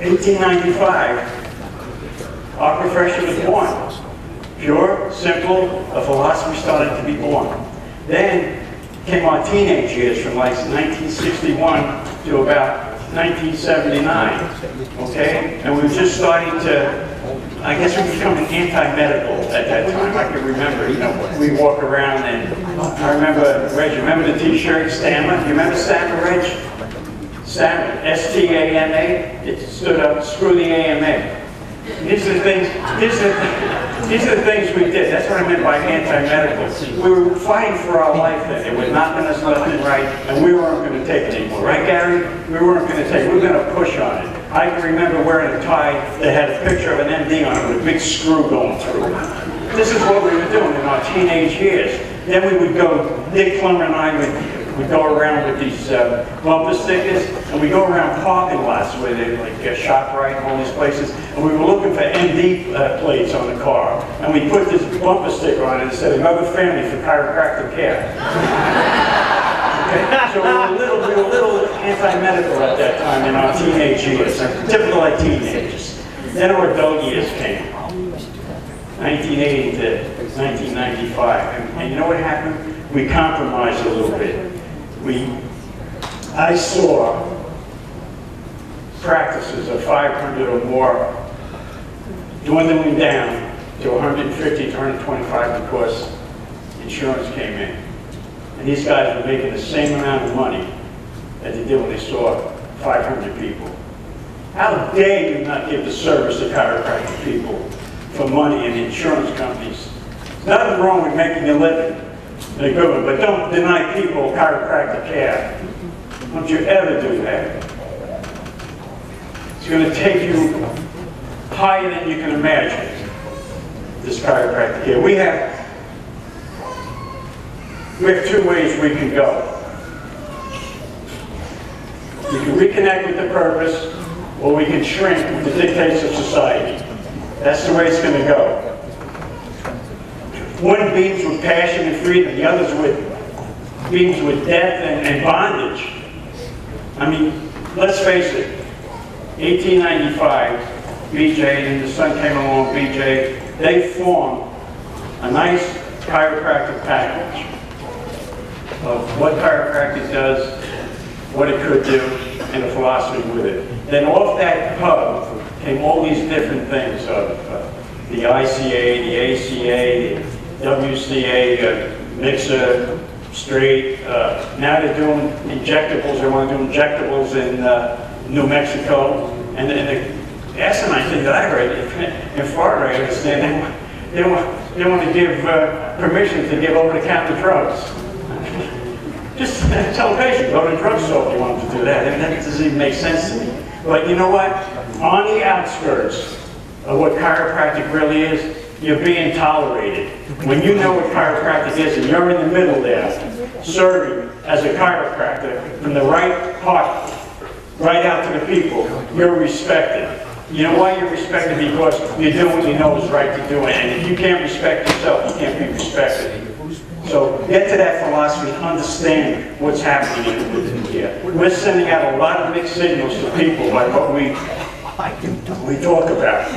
1895, our profession was born. Pure, simple, a philosophy started to be born. Then came our teenage years from like 1961 to about 1979, okay? And we were just starting to, I guess we were becoming anti-medical at that time. I can remember, you know, we walk around and I remember, Reg, you remember the t-shirt, Stammer? You remember Stammer, Reg? Stammer, S-T-A-M-A. It stood up, screw the AMA. These are the things, these are the things we did. That's what I meant by anti-medical. We were fighting for our life then. They were knocking us left and right, and we weren't going to take it anymore. Right, Gary? We weren't going to take it. We were going to push on it. I can remember wearing a tie that had a picture of an MD on it with a big screw going through it. This is what we were doing in our teenage years. Then we would go, Dick Plummer and I would go around with these bumper stickers, and we go around parking lots where they like ShopRite and all these places, and we were looking for MD plates on the car, and we put this bumper sticker on it that said "Another Family for Chiropractic Care." Okay? So we were a little anti-medical at that time in our teenage years, typical like teenagers. Then our adult years came, 1980 to 1995, and you know what happened? We compromised a little bit. I saw practices of 500 or more dwindling down to 150 to 125 because insurance came in. And these guys were making the same amount of money that they did when they saw 500 people. How dare you not give the service to chiropractic people for money in insurance companies? There's nothing wrong with making a living. They're good, but don't deny people chiropractic care. Don't you ever do that. It's going to take you higher than you can imagine, this chiropractic care. We have two ways we can go. We can reconnect with the purpose, or we can shrink with the dictates of society. That's the way it's going to go. One beams with passion and freedom, the others beams with death and bondage. I mean, let's face it, 1895, BJ, and the son came along, BJ, they formed a nice chiropractic package of what chiropractic does, what it could do, and a philosophy with it. Then off that hub came all these different things of the ICA, the ACA, the WCA, mixer, straight. Now they're doing injectables. They want to do injectables in New Mexico. And the asinine thing that I heard in Florida, I understand, they want to give permission to give over-the-counter drugs. Just tell the patient, go to the drugstore if you want to do that. And that doesn't even make sense to me. But you know what? On the outskirts of what chiropractic really is, you're being tolerated. When you know what chiropractic is and you're in the middle there, serving as a chiropractor from the right heart, right out to the people, you're respected. You know why you're respected? Because you're doing what you know is right to do. And if you can't respect yourself, you can't be respected. So get to that philosophy, understand what's happening here. We're sending out a lot of mixed signals to people by what we talk about.